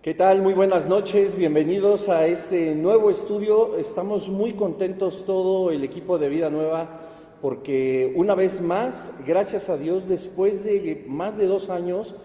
¿Qué tal? Muy buenas noches, bienvenidos a este nuevo estudio. Estamos muy contentos todo el equipo de Vida Nueva porque una vez más, gracias a Dios, después de más de 2 años,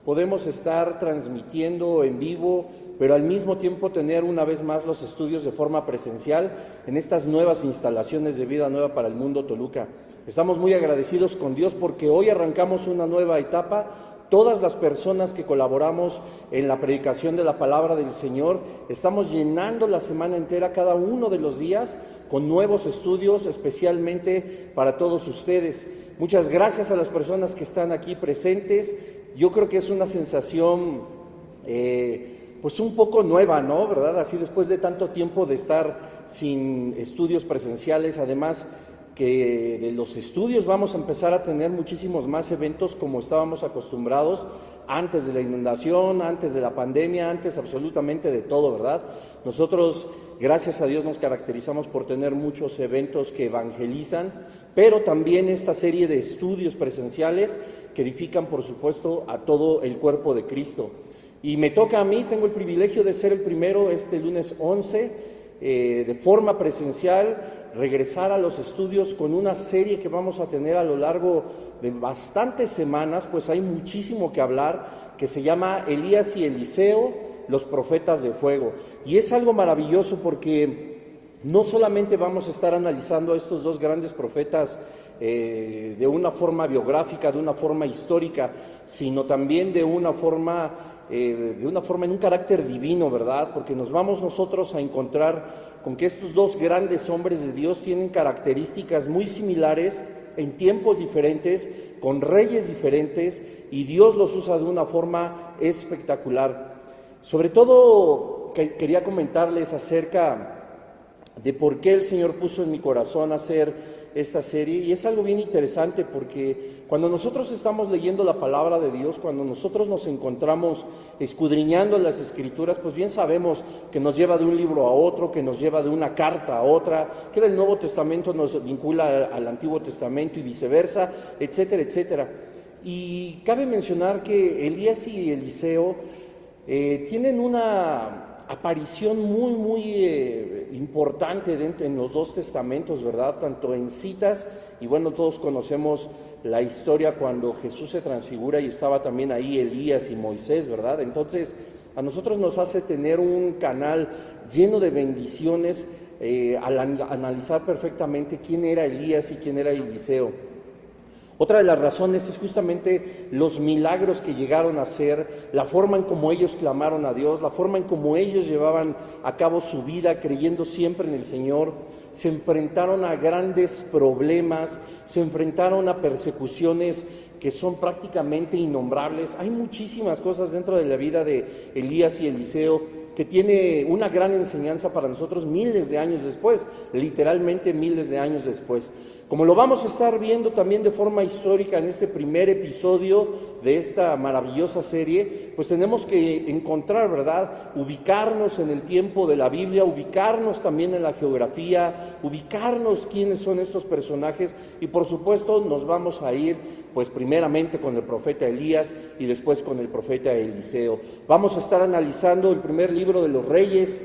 podemos estar transmitiendo en vivo, pero al mismo tiempo tener una vez más los estudios de forma presencial en estas nuevas instalaciones de Vida Nueva para el Mundo Toluca. Estamos muy agradecidos con Dios porque hoy arrancamos una nueva etapa. Todas las personas que colaboramos en la predicación de la palabra del Señor, estamos llenando la semana entera, cada uno de los días, con nuevos estudios, especialmente para todos ustedes. Muchas gracias a las personas que están aquí presentes. Yo creo que es una sensación, pues un poco nueva, ¿no? ¿Verdad? Así después de tanto tiempo de estar sin estudios presenciales, además que de los estudios vamos a empezar a tener muchísimos más eventos como estábamos acostumbrados antes de la inundación, antes de la pandemia, antes absolutamente de todo, ¿verdad? Nosotros, gracias a Dios, nos caracterizamos por tener muchos eventos que evangelizan, pero también esta serie de estudios presenciales que edifican, por supuesto, a todo el cuerpo de Cristo. Y me toca a mí, tengo el privilegio de ser el primero este lunes 11, de forma presencial, regresar a los estudios con una serie que vamos a tener a lo largo de bastantes semanas, pues hay muchísimo que hablar, que se llama Elías y Eliseo, los profetas de fuego. Y es algo maravilloso porque no solamente vamos a estar analizando a estos dos grandes profetas de una forma biográfica, de una forma histórica, sino también de una forma en un carácter divino, ¿verdad? Porque nos vamos nosotros a encontrar con que estos dos grandes hombres de Dios tienen características muy similares en tiempos diferentes, con reyes diferentes, y Dios los usa de una forma espectacular. Sobre todo, quería comentarles acerca de por qué el Señor puso en mi corazón hacer esta serie, y es algo bien interesante porque cuando nosotros estamos leyendo la palabra de Dios, cuando nosotros nos encontramos escudriñando las Escrituras, pues bien sabemos que nos lleva de un libro a otro, que nos lleva de una carta a otra, que del Nuevo Testamento nos vincula al Antiguo Testamento y viceversa, etcétera, etcétera. Y cabe mencionar que Elías y Eliseo tienen una aparición muy importante en los dos testamentos, ¿verdad? Tanto en citas, y bueno, todos conocemos la historia cuando Jesús se transfigura y estaba también ahí Elías y Moisés, ¿verdad? Entonces, a nosotros nos hace tener un canal lleno de bendiciones al analizar perfectamente quién era Elías y quién era Eliseo. Otra de las razones es justamente los milagros que llegaron a hacer, la forma en cómo ellos clamaron a Dios, la forma en cómo ellos llevaban a cabo su vida creyendo siempre en el Señor. Se enfrentaron a grandes problemas, se enfrentaron a persecuciones que son prácticamente innombrables. Hay muchísimas cosas dentro de la vida de Elías y Eliseo que tiene una gran enseñanza para nosotros miles de años después, literalmente miles de años después. Como lo vamos a estar viendo también de forma histórica en este primer episodio de esta maravillosa serie, pues tenemos que encontrar, ¿verdad?, ubicarnos en el tiempo de la Biblia, ubicarnos también en la geografía, ubicarnos quiénes son estos personajes, y por supuesto nos vamos a ir pues primeramente con el profeta Elías y después con el profeta Eliseo. Vamos a estar analizando el primer libro de los Reyes,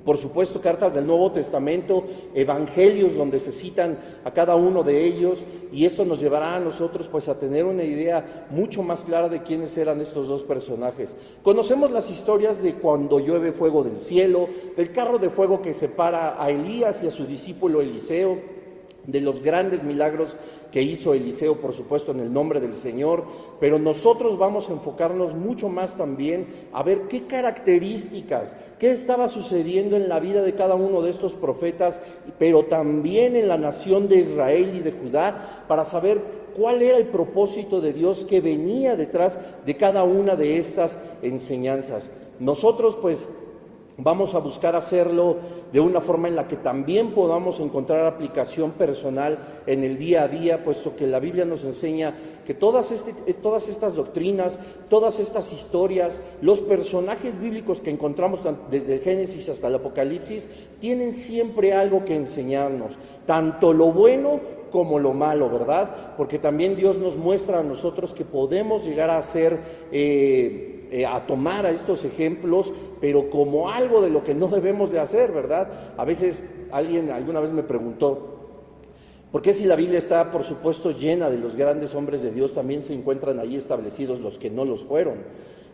por supuesto cartas del Nuevo Testamento, evangelios donde se citan a cada uno de ellos, y esto nos llevará a nosotros pues a tener una idea mucho más clara de quiénes eran estos dos personajes. Conocemos las historias de cuando llueve fuego del cielo, del carro de fuego que separa a Elías y a su discípulo Eliseo, de los grandes milagros que hizo Eliseo, por supuesto, en el nombre del Señor, pero nosotros vamos a enfocarnos mucho más también a ver qué características, qué estaba sucediendo en la vida de cada uno de estos profetas, pero también en la nación de Israel y de Judá, para saber cuál era el propósito de Dios que venía detrás de cada una de estas enseñanzas. Nosotros, pues, vamos a buscar hacerlo de una forma en la que también podamos encontrar aplicación personal en el día a día, puesto que la Biblia nos enseña que todas estas doctrinas, todas estas historias, los personajes bíblicos que encontramos desde el Génesis hasta el Apocalipsis, tienen siempre algo que enseñarnos, tanto lo bueno como lo malo, ¿verdad? Porque también Dios nos muestra a nosotros que podemos llegar a ser a tomar a estos ejemplos, pero como algo de lo que no debemos de hacer, ¿verdad? A veces alguien alguna vez me preguntó, ¿por qué si la Biblia está, por supuesto, llena de los grandes hombres de Dios, también se encuentran ahí establecidos los que no los fueron?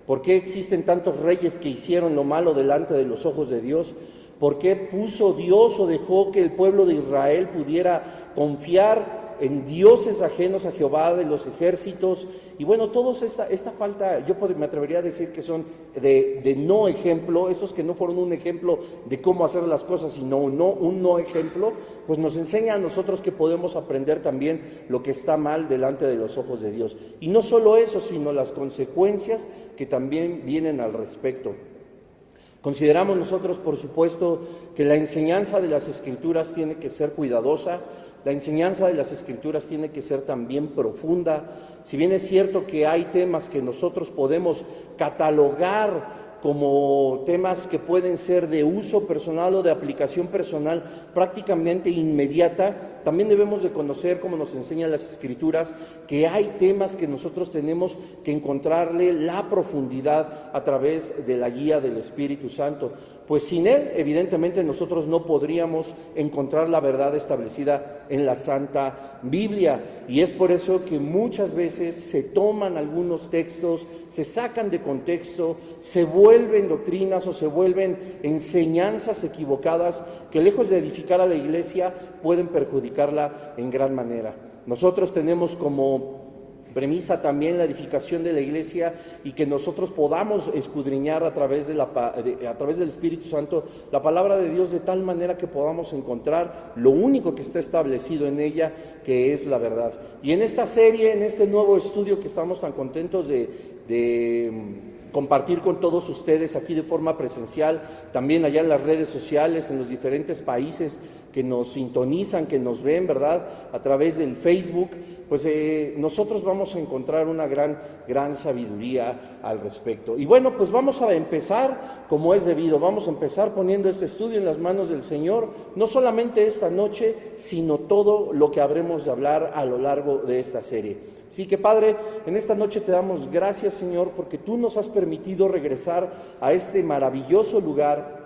¿Por qué existen tantos reyes que hicieron lo malo delante de los ojos de Dios? ¿Por qué puso Dios o dejó que el pueblo de Israel pudiera confiar en dioses ajenos a Jehová de los ejércitos? Y bueno, todos esta falta, me atrevería a decir que son de no ejemplo, esos que no fueron un ejemplo de cómo hacer las cosas, sino un no ejemplo, pues nos enseña a nosotros que podemos aprender también lo que está mal delante de los ojos de Dios. Y no solo eso, sino las consecuencias que también vienen al respecto. Consideramos nosotros, por supuesto, que la enseñanza de las Escrituras tiene que ser cuidadosa, la enseñanza de las Escrituras tiene que ser también profunda. Si bien es cierto que hay temas que nosotros podemos catalogar como temas que pueden ser de uso personal o de aplicación personal prácticamente inmediata, también debemos de conocer, como nos enseñan las Escrituras, que hay temas que nosotros tenemos que encontrarle la profundidad a través de la guía del Espíritu Santo. Pues sin Él, evidentemente, nosotros no podríamos encontrar la verdad establecida en la Santa Biblia. Y es por eso que muchas veces se toman algunos textos, se sacan de contexto, se vuelven doctrinas o se vuelven enseñanzas equivocadas que, lejos de edificar a la iglesia, pueden perjudicarla en gran manera. Nosotros tenemos como premisa también la edificación de la iglesia y que nosotros podamos escudriñar a través del Espíritu Santo la palabra de Dios de tal manera que podamos encontrar lo único que está establecido en ella, que es la verdad. Y en esta serie, en este nuevo estudio que estamos tan contentos de compartir con todos ustedes aquí de forma presencial, también allá en las redes sociales, en los diferentes países que nos sintonizan, que nos ven, ¿verdad?, a través del Facebook, pues nosotros vamos a encontrar una gran sabiduría al respecto. Y bueno, pues vamos a empezar como es debido, vamos a empezar poniendo este estudio en las manos del Señor, no solamente esta noche, sino todo lo que habremos de hablar a lo largo de esta serie. Así que, Padre, en esta noche te damos gracias, Señor, porque tú nos has permitido regresar a este maravilloso lugar,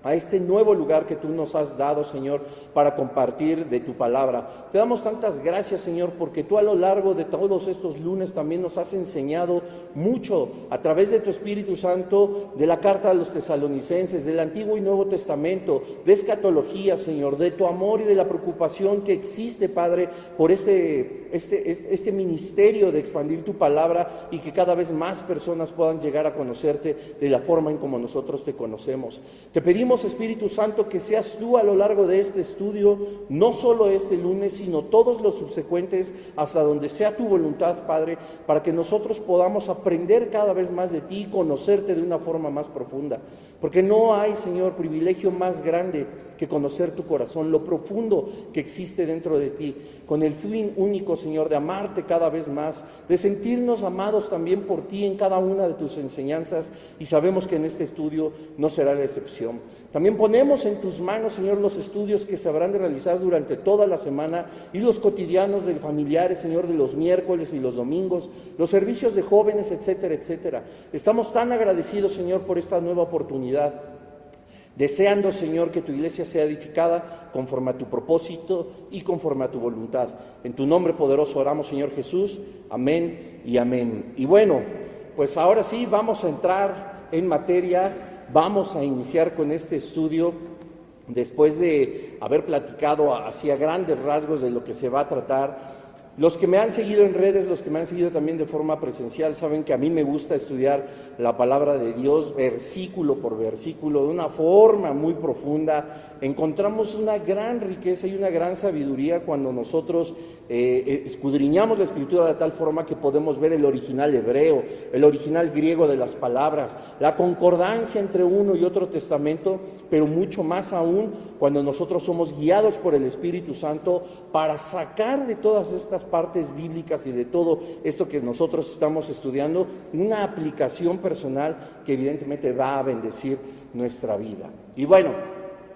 a este nuevo lugar que tú nos has dado, Señor, para compartir de tu palabra. Te damos tantas gracias, Señor, porque tú a lo largo de todos estos lunes también nos has enseñado mucho a través de tu Espíritu Santo, de la carta a los tesalonicenses, del Antiguo y Nuevo Testamento, de escatología, Señor, de tu amor y de la preocupación que existe, Padre, por este ministerio de expandir tu palabra y que cada vez más personas puedan llegar a conocerte de la forma en como nosotros te conocemos. Te pedimos, Espíritu Santo, que seas tú a lo largo de este estudio, no solo este lunes, sino todos los subsecuentes, hasta donde sea tu voluntad, Padre, para que nosotros podamos aprender cada vez más de ti y conocerte de una forma más profunda. Porque no hay, Señor, privilegio más grande que conocer tu corazón, lo profundo que existe dentro de ti, con el fin único, Señor, de amarte cada vez más, de sentirnos amados también por ti en cada una de tus enseñanzas, y sabemos que en este estudio no será la excepción. También ponemos en tus manos, Señor, los estudios que se habrán de realizar durante toda la semana y los cotidianos de familiares, Señor, de los miércoles y los domingos, los servicios de jóvenes, etcétera, etcétera. Estamos tan agradecidos, Señor, por esta nueva oportunidad, deseando, Señor, que tu iglesia sea edificada conforme a tu propósito y conforme a tu voluntad. En tu nombre poderoso oramos, Señor Jesús. Amén y amén. Y bueno, pues ahora sí vamos a entrar en materia. Vamos a iniciar con este estudio después de haber platicado hacia grandes rasgos de lo que se va a tratar. Los que me han seguido en redes, los que me han seguido también de forma presencial, saben que a mí me gusta estudiar la palabra de Dios versículo por versículo, de una forma muy profunda. Encontramos una gran riqueza y una gran sabiduría cuando nosotros escudriñamos la Escritura de tal forma que podemos ver el original hebreo, el original griego de las palabras, la concordancia entre uno y otro testamento, pero mucho más aún cuando nosotros somos guiados por el Espíritu Santo para sacar de todas estas partes bíblicas y de todo esto que nosotros estamos estudiando una aplicación personal que evidentemente va a bendecir nuestra vida. Y bueno,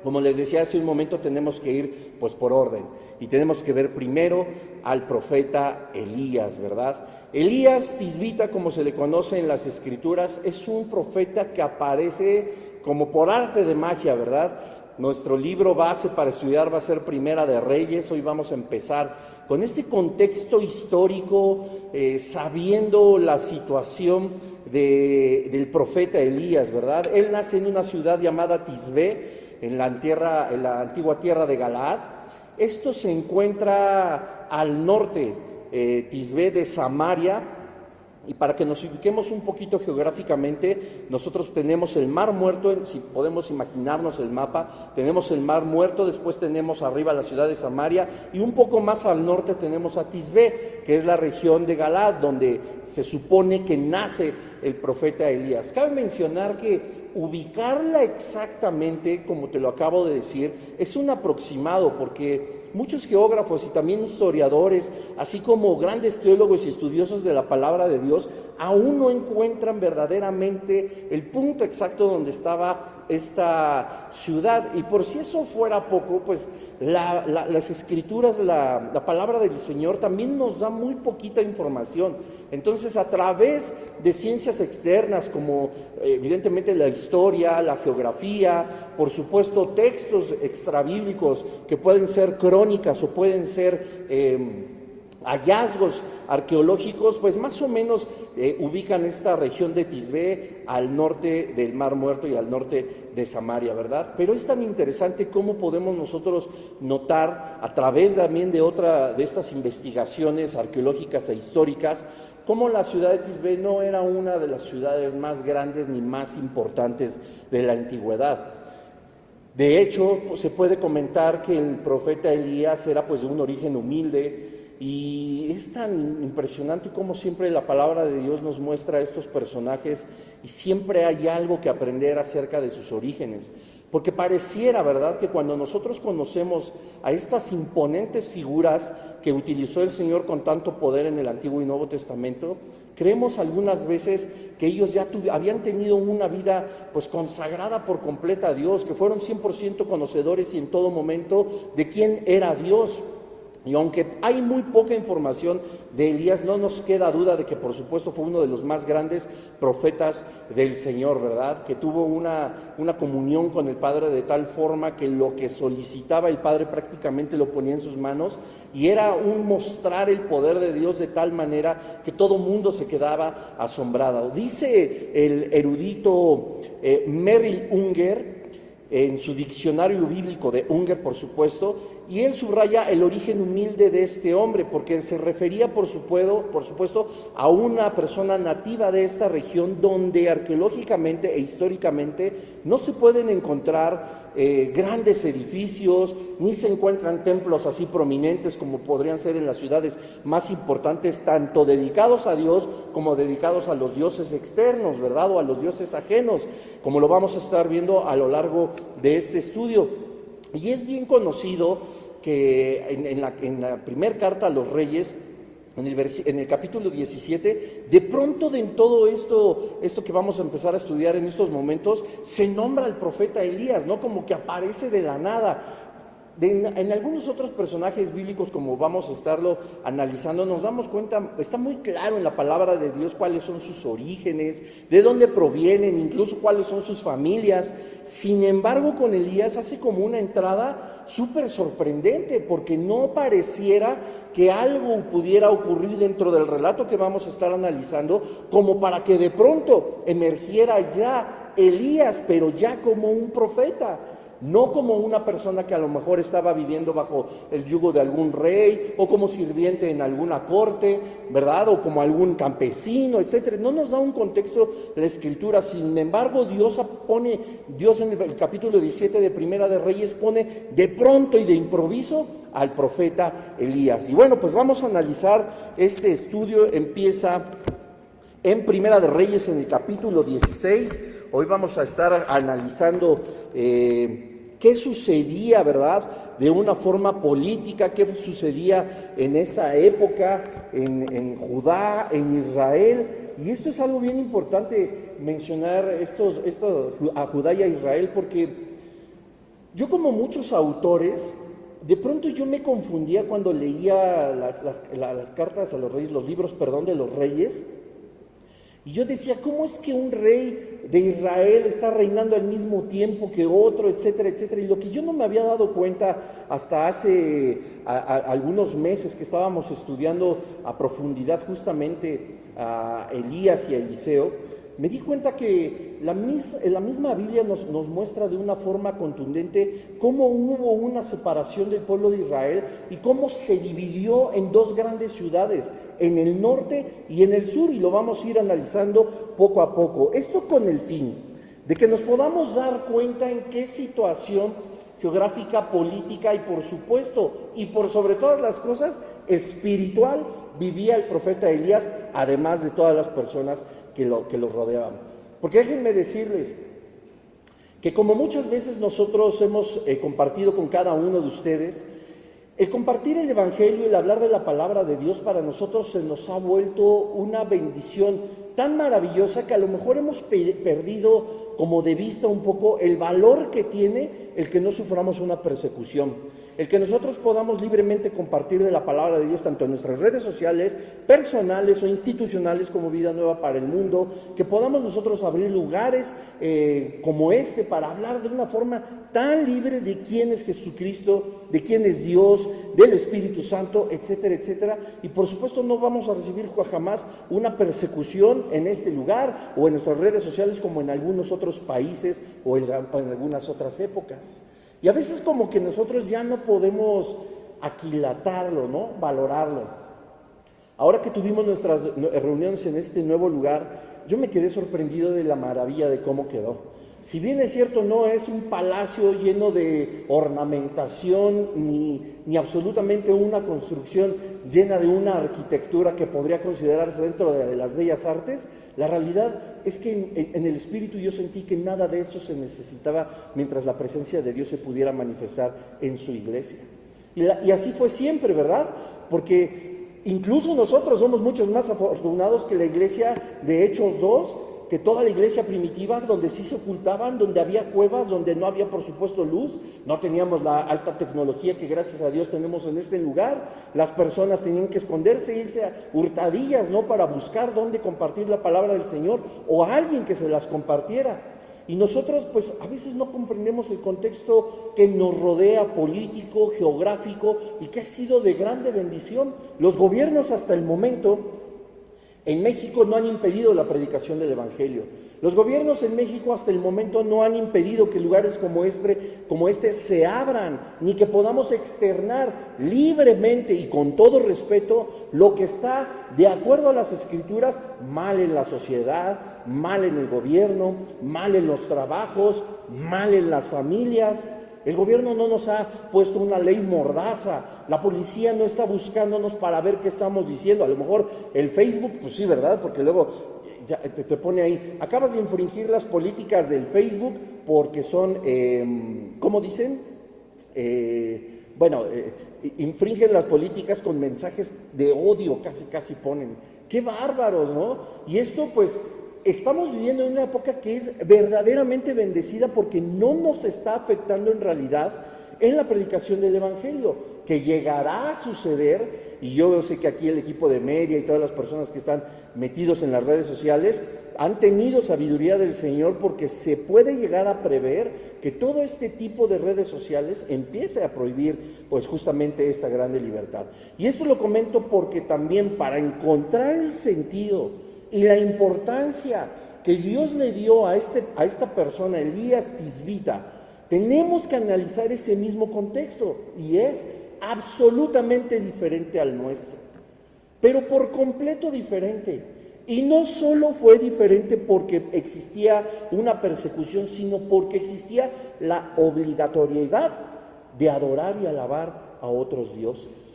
Como les decía hace un momento, tenemos que ir pues por orden y tenemos que ver primero al profeta Elías, ¿verdad? Elías Tisbita, como se le conoce en las Escrituras, es un profeta que aparece como por arte de magia, ¿verdad? Nuestro libro base para estudiar va a ser Primera de Reyes. Hoy vamos a empezar con este contexto histórico, sabiendo la situación del profeta Elías, ¿verdad? Él nace en una ciudad llamada Tisbé, en la antigua tierra de Galaad. Esto se encuentra al norte, Tisbé de Samaria. Y para que nos ubiquemos un poquito geográficamente, nosotros tenemos el Mar Muerto, si podemos imaginarnos el mapa, tenemos el Mar Muerto, después tenemos arriba la ciudad de Samaria, y un poco más al norte tenemos a Tisbé, que es la región de Galaad, donde se supone que nace el profeta Elías. Cabe mencionar que ubicarla exactamente, como te lo acabo de decir, es un aproximado, porque muchos geógrafos y también historiadores, así como grandes teólogos y estudiosos de la palabra de Dios, aún no encuentran verdaderamente el punto exacto donde estaba esta ciudad. Y por si eso fuera poco, pues las escrituras, la palabra del Señor también nos da muy poquita información. Entonces, a través de ciencias externas como evidentemente la historia, la geografía, por supuesto textos extrabíblicos que pueden ser crónicas o pueden ser hallazgos arqueológicos, pues más o menos ubican esta región de Tisbé al norte del Mar Muerto y al norte de Samaria, ¿verdad? Pero es tan interesante cómo podemos nosotros notar a través también de estas investigaciones arqueológicas e históricas, cómo la ciudad de Tisbé no era una de las ciudades más grandes ni más importantes de la antigüedad. De hecho, pues, se puede comentar que el profeta Elías era pues de un origen humilde, y es tan impresionante como siempre la palabra de Dios nos muestra a estos personajes y siempre hay algo que aprender acerca de sus orígenes. Porque pareciera, ¿verdad?, que cuando nosotros conocemos a estas imponentes figuras que utilizó el Señor con tanto poder en el Antiguo y Nuevo Testamento, creemos algunas veces que ellos ya habían tenido una vida pues consagrada por completa a Dios, que fueron 100% conocedores y en todo momento de quién era Dios. Y aunque hay muy poca información de Elías, no nos queda duda de que por supuesto fue uno de los más grandes profetas del Señor, ¿verdad? Que tuvo una comunión con el Padre de tal forma que lo que solicitaba el Padre prácticamente lo ponía en sus manos, y era un mostrar el poder de Dios de tal manera que todo mundo se quedaba asombrado. Dice el erudito Merrill Unger, en su diccionario bíblico de Unger, por supuesto, y él subraya el origen humilde de este hombre, porque se refería, por supuesto, a una persona nativa de esta región donde arqueológicamente e históricamente no se pueden encontrar grandes edificios, ni se encuentran templos así prominentes como podrían ser en las ciudades más importantes, tanto dedicados a Dios como dedicados a los dioses externos, ¿verdad?, o a los dioses ajenos, como lo vamos a estar viendo a lo largo de este estudio. Y es bien conocido que en la primera carta a los Reyes, en el capítulo 17, de pronto en todo esto que vamos a empezar a estudiar en estos momentos, se nombra al profeta Elías, ¿no? Como que aparece de la nada. En algunos otros personajes bíblicos, como vamos a estarlo analizando, nos damos cuenta, está muy claro en la palabra de Dios cuáles son sus orígenes, de dónde provienen, incluso cuáles son sus familias. Sin embargo, con Elías hace como una entrada súper sorprendente, porque no pareciera que algo pudiera ocurrir dentro del relato que vamos a estar analizando, como para que de pronto emergiera ya Elías, pero ya como un profeta. No como una persona que a lo mejor estaba viviendo bajo el yugo de algún rey, o como sirviente en alguna corte, ¿verdad?, o como algún campesino, etcétera. No nos da un contexto la Escritura. Sin embargo, Dios en el capítulo 17 de Primera de Reyes pone de pronto y de improviso al profeta Elías. Y bueno, pues vamos a analizar este estudio. Empieza en Primera de Reyes, en el capítulo 16. Hoy vamos a estar analizando qué sucedía, ¿verdad?, de una forma política, qué sucedía en esa época en Judá, en Israel. Y esto es algo bien importante mencionar esto a Judá y a Israel, porque Yo, como muchos autores, de pronto yo me confundía cuando leía las cartas a los reyes, los libros, perdón, de los reyes, y yo decía, ¿cómo es que un rey de Israel está reinando al mismo tiempo que otro, etcétera, etcétera? Y lo que yo no me había dado cuenta hasta hace algunos meses que estábamos estudiando a profundidad justamente a Elías y a Eliseo, me di cuenta que la misma Biblia nos muestra de una forma contundente cómo hubo una separación del pueblo de Israel y cómo se dividió en dos grandes ciudades, en el norte y en el sur, y lo vamos a ir analizando poco a poco. Esto con el fin de que nos podamos dar cuenta en qué situación geográfica, política y por supuesto, y por sobre todas las cosas, espiritual, vivía el profeta Elías, además de todas las personas que lo rodeaban. Porque déjenme decirles que, como muchas veces nosotros hemos compartido con cada uno de ustedes, el compartir el Evangelio, el hablar de la palabra de Dios, para nosotros se nos ha vuelto una bendición tan maravillosa que a lo mejor hemos perdido como de vista un poco el valor que tiene el que no suframos una persecución. El que nosotros podamos libremente compartir de la palabra de Dios, tanto en nuestras redes sociales, personales o institucionales como Vida Nueva para el Mundo, que podamos nosotros abrir lugares como este para hablar de una forma tan libre de quién es Jesucristo, de quién es Dios, del Espíritu Santo, etcétera, etcétera. Y por supuesto no vamos a recibir jamás una persecución en este lugar o en nuestras redes sociales como en algunos otros países o en algunas otras épocas. Y a veces como que nosotros ya no podemos aquilatarlo, ¿no? Valorarlo. Ahora que tuvimos nuestras reuniones en este nuevo lugar, yo me quedé sorprendido de la maravilla de cómo quedó. Si bien es cierto, no es un palacio lleno de ornamentación ni absolutamente una construcción llena de una arquitectura que podría considerarse dentro de las bellas artes, la realidad es que en el espíritu yo sentí que nada de eso se necesitaba mientras la presencia de Dios se pudiera manifestar en su iglesia. Y así fue siempre, ¿verdad? Porque incluso nosotros somos muchos más afortunados que la iglesia de Hechos 2, que toda la iglesia primitiva, donde sí se ocultaban, donde había cuevas, donde no había por supuesto luz, no teníamos la alta tecnología que gracias a Dios tenemos en este lugar. Las personas tenían que esconderse, irse a hurtadillas, ¿no?, para buscar dónde compartir la palabra del Señor o a alguien que se las compartiera. Y nosotros pues a veces no comprendemos el contexto que nos rodea, político, geográfico, y que ha sido de grande bendición. Los gobiernos hasta el momento en México no han impedido la predicación del Evangelio. Los gobiernos en México hasta el momento no han impedido que lugares como este se abran, ni que podamos externar libremente y con todo respeto lo que está de acuerdo a las Escrituras mal en la sociedad, mal en el gobierno, mal en los trabajos, mal en las familias. El gobierno no nos ha puesto una ley mordaza, la policía no está buscándonos para ver qué estamos diciendo. A lo mejor el Facebook, pues sí, ¿verdad? Porque luego ya te pone ahí, acabas de infringir las políticas del Facebook porque son, ¿cómo dicen? Infringen las políticas con mensajes de odio, casi ponen. ¡Qué bárbaros!, ¿no? Y esto pues estamos viviendo en una época que es verdaderamente bendecida porque no nos está afectando en realidad en la predicación del Evangelio, que llegará a suceder. Y yo sé que aquí el equipo de Media y todas las personas que están metidos en las redes sociales han tenido sabiduría del Señor, porque se puede llegar a prever que todo este tipo de redes sociales empiece a prohibir pues justamente esta grande libertad. Y esto lo comento porque también para encontrar el sentido y la importancia que Dios le dio a esta persona, Elías Tisbita, tenemos que analizar ese mismo contexto, y es absolutamente diferente al nuestro, pero por completo diferente. Y no solo fue diferente porque existía una persecución, sino porque existía la obligatoriedad de adorar y alabar a otros dioses.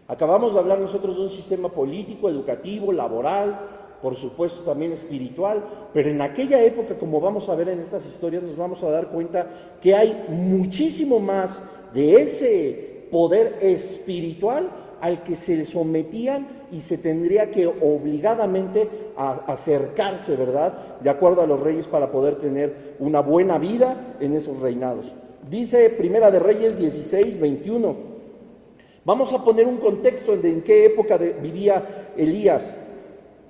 Acabamos de hablar nosotros de un sistema político, educativo, laboral, por supuesto también espiritual, pero en aquella época, como vamos a ver en estas historias, nos vamos a dar cuenta que hay muchísimo más de ese poder espiritual al que se sometían y se tendría que obligadamente acercarse, ¿verdad?, de acuerdo a los reyes, para poder tener una buena vida en esos reinados. Dice Primera de Reyes 16, 21. Vamos a poner un contexto de en qué época vivía Elías.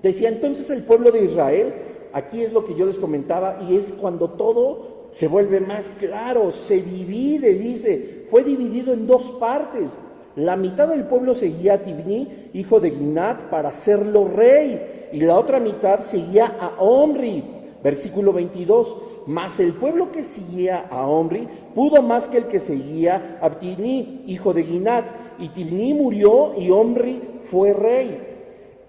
Decía, entonces el pueblo de Israel, aquí es lo que yo les comentaba, y es cuando todo se vuelve más claro, se divide, dice, fue dividido en dos partes. La mitad del pueblo seguía a Tibní, hijo de Ginat, para hacerlo rey, y la otra mitad seguía a Omri. Versículo 22, mas el pueblo que seguía a Omri pudo más que el que seguía a Tibní, hijo de Ginat, y Tibní murió y Omri fue rey.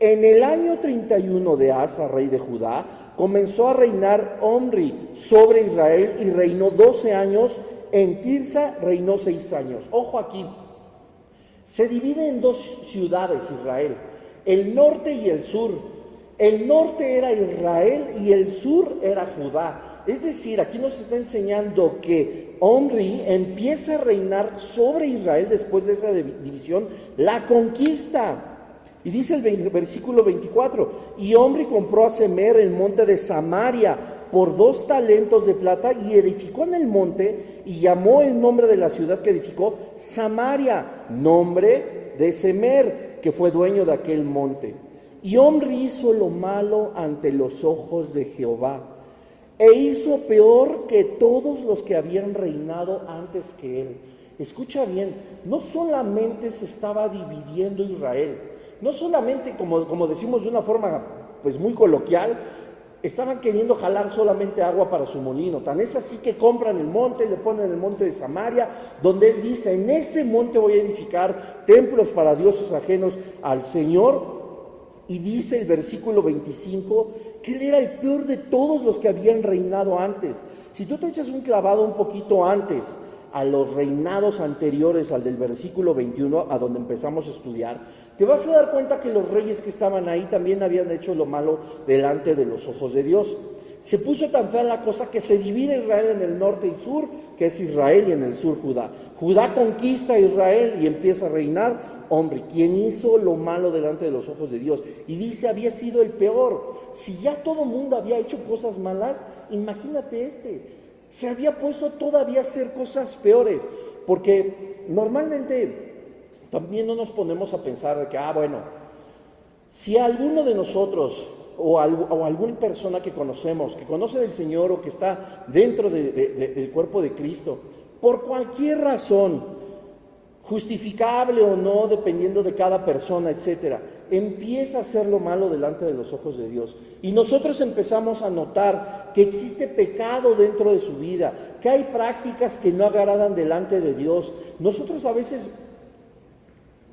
En el año 31 de Asa, rey de Judá, comenzó a reinar Omri sobre Israel y reinó 12 años. En Tirsa reinó 6 años. Ojo aquí, se divide en dos ciudades Israel, el norte y el sur. El norte era Israel y el sur era Judá. Es decir, aquí nos está enseñando que Omri empieza a reinar sobre Israel después de esa división, la conquista. Y dice el versículo 24, y Omri compró a Semer el monte de Samaria por 2 talentos de plata y edificó en el monte y llamó el nombre de la ciudad que edificó Samaria, nombre de Semer, que fue dueño de aquel monte. Y Omri hizo lo malo ante los ojos de Jehová e hizo peor que todos los que habían reinado antes que él. Escucha bien, no solamente se estaba dividiendo Israel, no solamente, como decimos de una forma pues muy coloquial, estaban queriendo jalar solamente agua para su molino. Tan es así que compran el monte, le ponen el monte de Samaria, donde él dice, en ese monte voy a edificar templos para dioses ajenos al Señor. Y dice el versículo 25 que él era el peor de todos los que habían reinado antes. Si tú te echas un clavado un poquito antes a los reinados anteriores al del versículo 21, a donde empezamos a estudiar, te vas a dar cuenta que los reyes que estaban ahí también habían hecho lo malo delante de los ojos de Dios. Se puso tan fea la cosa que se divide Israel en el norte y sur, que es Israel, y en el sur Judá. Judá conquista a Israel y empieza a reinar Omri, quien hizo lo malo delante de los ojos de Dios. Y dice, había sido el peor. Si ya todo el mundo había hecho cosas malas, imagínate se había puesto todavía a hacer cosas peores, porque normalmente también no nos ponemos a pensar de que, bueno, si alguno de nosotros o alguna persona que conocemos, que conoce del Señor o que está dentro del cuerpo de Cristo, por cualquier razón, justificable o no, dependiendo de cada persona, etcétera, empieza a hacer lo malo delante de los ojos de Dios. Y nosotros empezamos a notar que existe pecado dentro de su vida, que hay prácticas que no agradan delante de Dios. Nosotros a veces,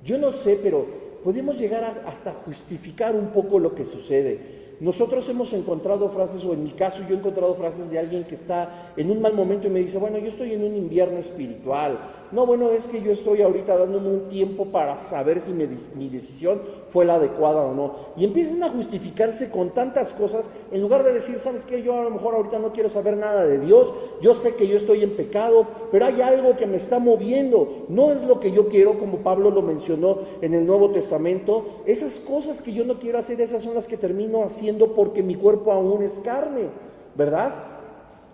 yo no sé, pero podemos llegar hasta justificar un poco lo que sucede. Nosotros hemos encontrado frases, o en mi caso yo he encontrado frases de alguien que está en un mal momento y me dice, bueno, yo estoy en un invierno espiritual. No, bueno, es que yo estoy ahorita dándome un tiempo para saber si mi decisión fue la adecuada o no. Y empiezan a justificarse con tantas cosas, en lugar de decir, ¿sabes qué? Yo a lo mejor ahorita no quiero saber nada de Dios, yo sé que yo estoy en pecado, pero hay algo que me está moviendo, no es lo que yo quiero, como Pablo lo mencionó en el Nuevo Testamento. Esas cosas que yo no quiero hacer, esas son las que termino haciendo porque mi cuerpo aún es carne, ¿verdad?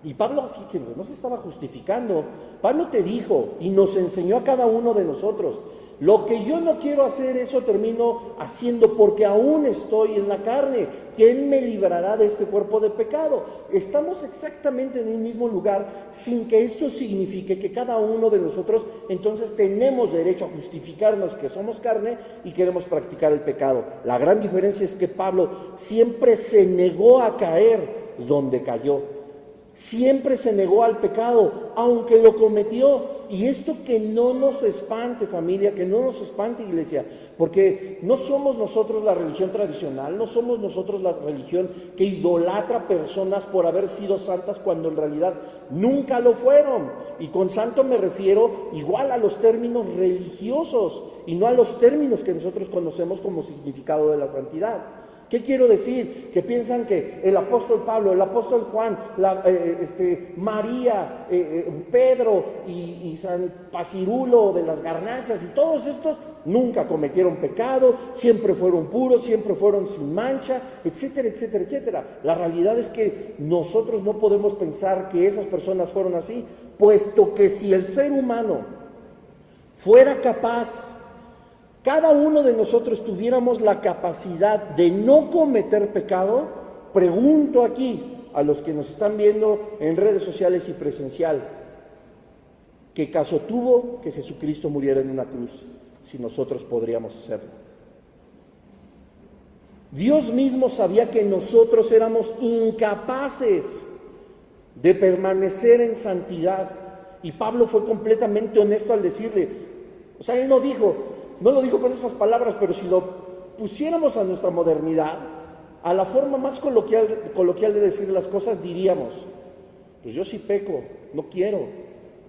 Y Pablo, fíjense, no se estaba justificando. Pablo te dijo y nos enseñó a cada uno de nosotros, lo que yo no quiero hacer, eso termino haciendo porque aún estoy en la carne. ¿Quién me librará de este cuerpo de pecado? Estamos exactamente en el mismo lugar, sin que esto signifique que cada uno de nosotros entonces tenemos derecho a justificarnos que somos carne y queremos practicar el pecado. La gran diferencia es que Pablo siempre se negó a caer donde cayó. Siempre se negó al pecado, aunque lo cometió. Y esto que no nos espante, familia, que no nos espante, iglesia, porque no somos nosotros la religión tradicional, no somos nosotros la religión que idolatra personas por haber sido santas cuando en realidad nunca lo fueron. Y con santo me refiero igual a los términos religiosos y no a los términos que nosotros conocemos como significado de la santidad. ¿Qué quiero decir? Que piensan que el apóstol Pablo, el apóstol Juan, María, Pedro y San Pacirulo de las Garnachas y todos estos nunca cometieron pecado, siempre fueron puros, siempre fueron sin mancha, etcétera, etcétera, etcétera. La realidad es que nosotros no podemos pensar que esas personas fueron así, puesto que si el ser humano fuera capaz, cada uno de nosotros tuviéramos la capacidad de no cometer pecado, pregunto aquí a los que nos están viendo en redes sociales y presencial, ¿qué caso tuvo que Jesucristo muriera en una cruz si nosotros podríamos hacerlo? Dios mismo sabía que nosotros éramos incapaces de permanecer en santidad. Y Pablo fue completamente honesto al decirle, o sea, él no lo dijo con esas palabras, pero si lo pusiéramos a nuestra modernidad, a la forma más coloquial de decir las cosas, diríamos, pues yo sí peco, no quiero,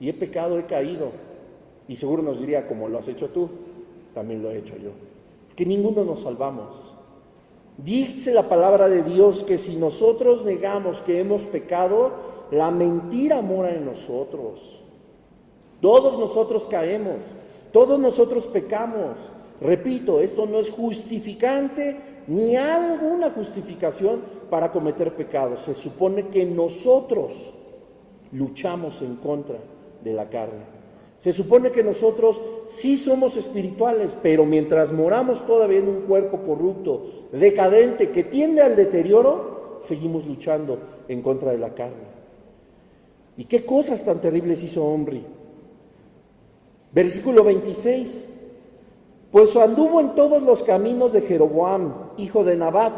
y he pecado, he caído. Y seguro nos diría, como lo has hecho tú, también lo he hecho yo. Porque ninguno nos salvamos. Dice la palabra de Dios que si nosotros negamos que hemos pecado, la mentira mora en nosotros. Todos nosotros caemos, todos nosotros pecamos. Repito, esto no es justificante ni alguna justificación para cometer pecados. Se supone que nosotros luchamos en contra de la carne. Se supone que nosotros sí somos espirituales, pero mientras moramos todavía en un cuerpo corrupto, decadente, que tiende al deterioro, seguimos luchando en contra de la carne. ¿Y qué cosas tan terribles hizo Omri? Versículo 26. Pues anduvo en todos los caminos de Jeroboam, hijo de Nabat,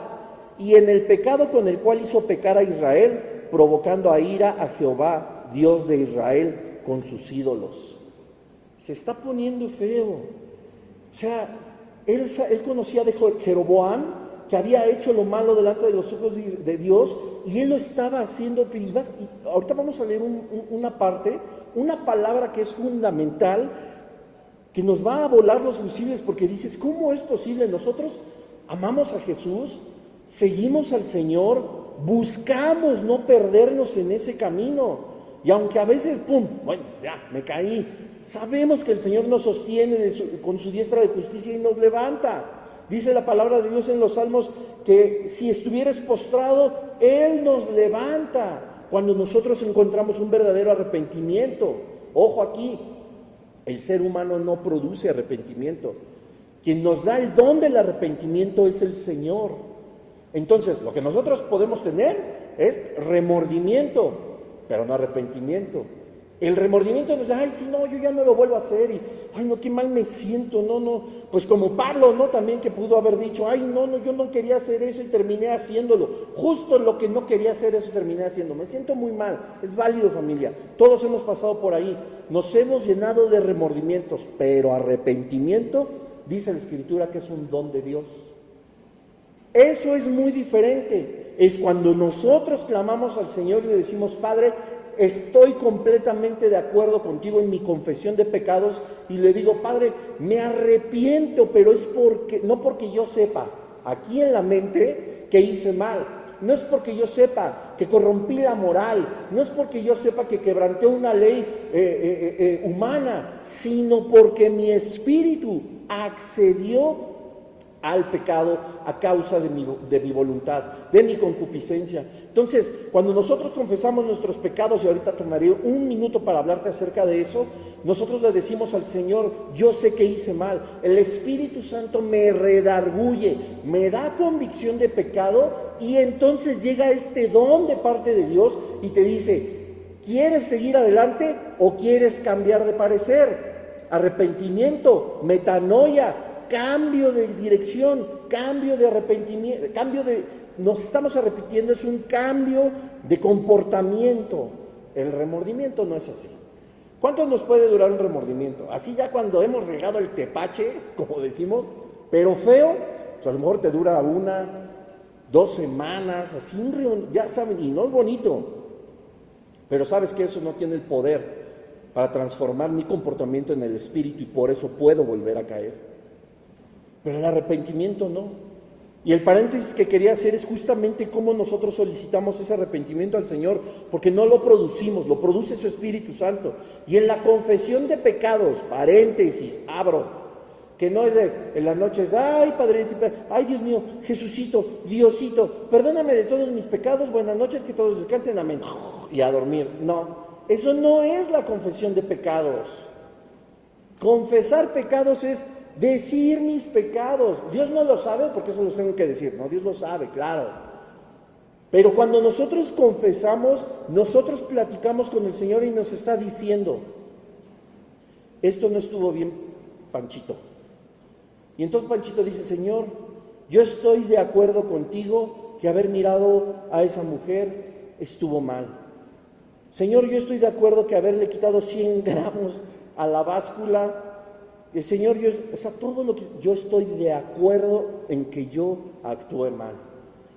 y en el pecado con el cual hizo pecar a Israel, provocando a ira a Jehová, Dios de Israel, con sus ídolos. Se está poniendo feo. O sea, él conocía de Jeroboam, que había hecho lo malo delante de los ojos de Dios, y él lo estaba haciendo. Y ahorita vamos a leer una parte, una palabra que es fundamental, que nos va a volar los fusibles, porque dices, ¿cómo es posible? Nosotros amamos a Jesús, seguimos al Señor, buscamos no perdernos en ese camino. Y aunque a veces, bueno, ya, me caí, sabemos que el Señor nos sostiene con su diestra de justicia y nos levanta. Dice la palabra de Dios en los Salmos que si estuvieras postrado, Él nos levanta cuando nosotros encontramos un verdadero arrepentimiento. Ojo aquí, el ser humano no produce arrepentimiento. Quien nos da el don del arrepentimiento es el Señor. Entonces, lo que nosotros podemos tener es remordimiento, pero no arrepentimiento. El remordimiento nos dice, ay, sí, no, yo ya no lo vuelvo a hacer, y, ay, no, qué mal me siento, no, pues como Pablo, ¿no? También que pudo haber dicho, ay, no, yo no quería hacer eso y terminé haciéndolo, justo lo que no quería hacer eso terminé haciendo, me siento muy mal. Es válido, familia, todos hemos pasado por ahí, nos hemos llenado de remordimientos, pero arrepentimiento, dice la Escritura que es un don de Dios. Eso es muy diferente, es cuando nosotros clamamos al Señor y le decimos, Padre, estoy completamente de acuerdo contigo en mi confesión de pecados, y le digo, Padre, me arrepiento, pero es no porque yo sepa aquí en la mente que hice mal, no es porque yo sepa que corrompí la moral, no es porque yo sepa que quebranté una ley humana, sino porque mi espíritu accedió al pecado a causa de mi voluntad, de mi concupiscencia. Entonces, cuando nosotros confesamos nuestros pecados, y ahorita tomaré un minuto para hablarte acerca de eso, nosotros le decimos al Señor, yo sé que hice mal, el Espíritu Santo me redarguye, me da convicción de pecado, y entonces llega este don de parte de Dios y te dice, ¿quieres seguir adelante o quieres cambiar de parecer? Arrepentimiento, metanoia, cambio de dirección, cambio de arrepentimiento, nos estamos arrepintiendo, es un cambio de comportamiento. El remordimiento no es así. ¿Cuánto nos puede durar un remordimiento? Así ya cuando hemos regado el tepache, como decimos, pero feo, pues a lo mejor te dura 1, 2 semanas, así ya saben, y no es bonito, pero sabes que eso no tiene el poder para transformar mi comportamiento en el espíritu, y por eso puedo volver a caer. Pero el arrepentimiento no. Y el paréntesis que quería hacer es justamente cómo nosotros solicitamos ese arrepentimiento al Señor, porque no lo producimos, lo produce su Espíritu Santo. Y en la confesión de pecados, paréntesis, abro, que no es en las noches, ay Padre, ay Dios mío, Jesucito, Diosito, perdóname de todos mis pecados, buenas noches, que todos descansen, amén, y a dormir. No, Eso no es la confesión de pecados. Confesar pecados es decir mis pecados. Dios no lo sabe porque eso los tengo que decir, ¿no? Dios lo sabe, claro. Pero cuando nosotros confesamos, nosotros platicamos con el Señor y nos está diciendo, esto no estuvo bien, Panchito. Y entonces Panchito dice, Señor, yo estoy de acuerdo contigo que haber mirado a esa mujer estuvo mal. Señor, yo estoy de acuerdo que haberle quitado 100 gramos a la báscula. Señor, todo lo que yo estoy de acuerdo en que yo actué mal.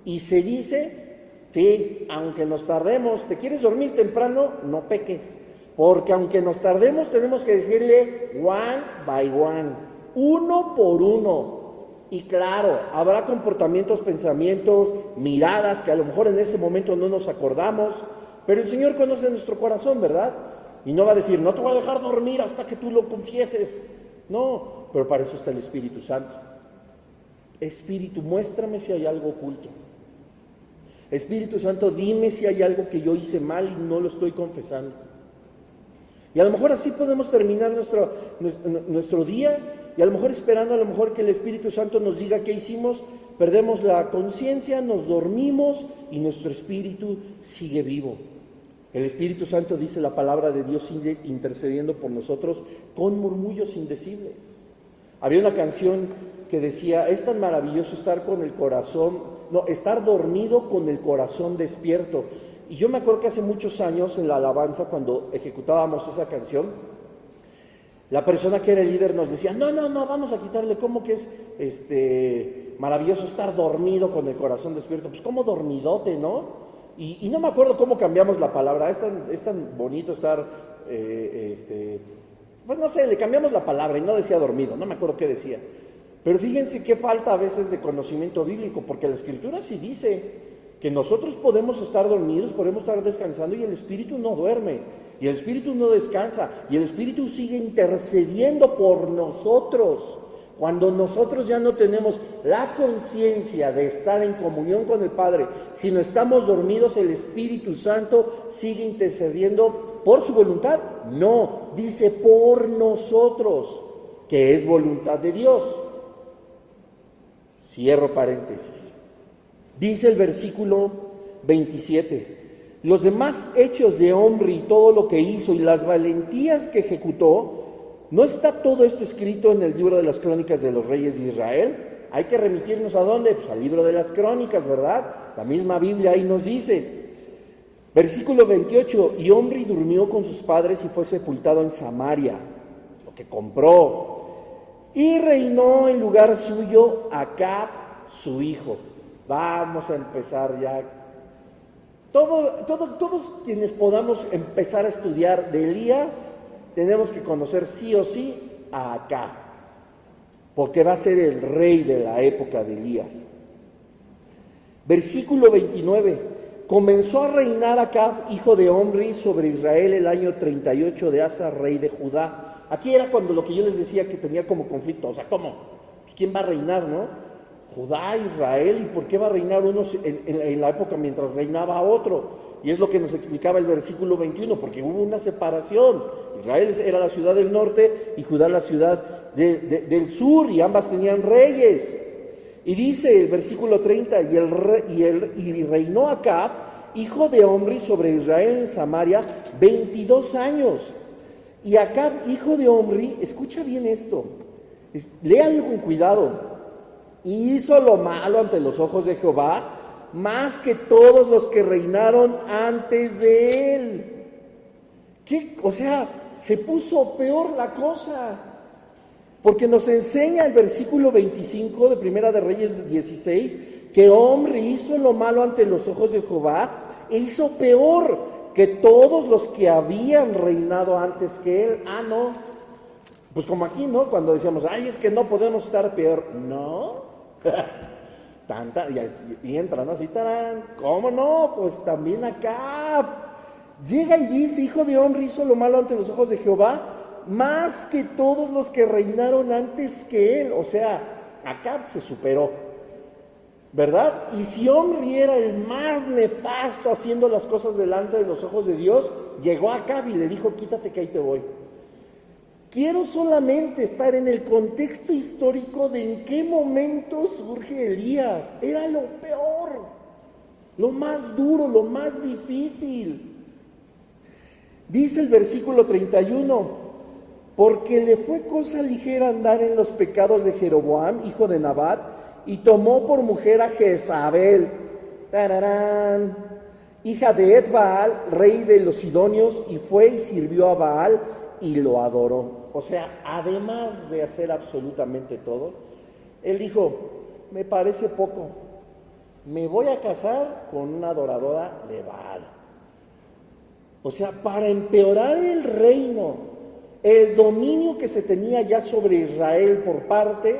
Y se dice, sí, aunque nos tardemos, ¿te quieres dormir temprano? No peques. Porque aunque nos tardemos, tenemos que decirle one by one, uno por uno. Y claro, habrá comportamientos, pensamientos, miradas que a lo mejor en ese momento no nos acordamos, pero el Señor conoce nuestro corazón, ¿verdad? Y no va a decir, no te voy a dejar dormir hasta que tú lo confieses. No, pero para eso está el Espíritu Santo. Espíritu, muéstrame si hay algo oculto. Espíritu Santo, dime si hay algo que yo hice mal y no lo estoy confesando. Y a lo mejor así podemos terminar nuestro día, y a lo mejor esperando que el Espíritu Santo nos diga qué hicimos, perdemos la conciencia, nos dormimos y nuestro espíritu sigue vivo. El Espíritu Santo, dice la palabra de Dios, sigue intercediendo por nosotros con murmullos indecibles. Había una canción que decía, es tan maravilloso estar dormido con el corazón despierto. Y yo me acuerdo que hace muchos años en la alabanza, cuando ejecutábamos esa canción, la persona que era el líder nos decía, no, vamos a quitarle, ¿cómo que es maravilloso estar dormido con el corazón despierto? Pues como dormidote, ¿no? Y no me acuerdo cómo cambiamos la palabra, es tan bonito estar, pues no sé, le cambiamos la palabra y no decía dormido, no me acuerdo qué decía. Pero fíjense qué falta a veces de conocimiento bíblico, porque la Escritura sí dice que nosotros podemos estar dormidos, podemos estar descansando y el Espíritu no duerme, y el Espíritu no descansa, y el Espíritu sigue intercediendo por nosotros. Cuando nosotros ya no tenemos la conciencia de estar en comunión con el Padre, sino estamos dormidos, el Espíritu Santo sigue intercediendo por su voluntad. No, dice por nosotros, que es voluntad de Dios. Cierro paréntesis. Dice el versículo 27, los demás hechos de Omri y todo lo que hizo y las valentías que ejecutó, ¿no está todo esto escrito en el libro de las crónicas de los reyes de Israel? Hay que remitirnos ¿a dónde? Pues al libro de las crónicas, ¿verdad? La misma Biblia ahí nos dice. Versículo 28, y Omri durmió con sus padres y fue sepultado en Samaria, lo que compró, y reinó en lugar suyo Acab, su hijo. Vamos a empezar ya. Todos quienes podamos empezar a estudiar de Elías, tenemos que conocer sí o sí a Acab, porque va a ser el rey de la época de Elías. Versículo 29, comenzó a reinar Acab, hijo de Omri, sobre Israel el año 38 de Asa, rey de Judá. Aquí era cuando lo que yo les decía que tenía como conflicto, o sea, ¿cómo? ¿Quién va a reinar, no? Judá, Israel, ¿y por qué va a reinar uno en la época mientras reinaba otro? Y es lo que nos explicaba el versículo 21, porque hubo una separación. Israel era la ciudad del norte y Judá la ciudad del sur, y ambas tenían reyes. Y dice el versículo 30, y reinó Acab, hijo de Omri, sobre Israel en Samaria, 22 años. Y Acab, hijo de Omri, escucha bien esto, léanlo con cuidado, y hizo lo malo ante los ojos de Jehová, más que todos los que reinaron antes de él. ¿Qué? O sea, se puso peor la cosa, porque nos enseña el versículo 25 de Primera de Reyes 16, que Omri hizo lo malo ante los ojos de Jehová, e hizo peor que todos los que habían reinado antes que él. Ah, no, pues como aquí, ¿no? Cuando decíamos, ay, es que no podemos estar peor. No, y entran así, tarán. ¿Cómo no? Pues también acá llega y dice, hijo de Omri hizo lo malo ante los ojos de Jehová, más que todos los que reinaron antes que él. O sea, Acab se superó. ¿verdad? Y si Omri era el más nefasto haciendo las cosas delante de los ojos de Dios, llegó a Acab y le dijo, quítate que ahí te voy. Quiero solamente estar en el contexto histórico de en qué momento surge Elías. Era lo peor, lo más duro, lo más difícil. Dice el versículo 31, porque le fue cosa ligera andar en los pecados de Jeroboam, hijo de Nabat, y tomó por mujer a Jezabel, tararán, hija de Ed-Baal, rey de los Sidonios, y fue y sirvió a Baal y lo adoró. O sea, además de hacer absolutamente todo, él dijo, me parece poco, me voy a casar con una adoradora de Baal. O sea, para empeorar el reino, el dominio que se tenía ya sobre Israel por parte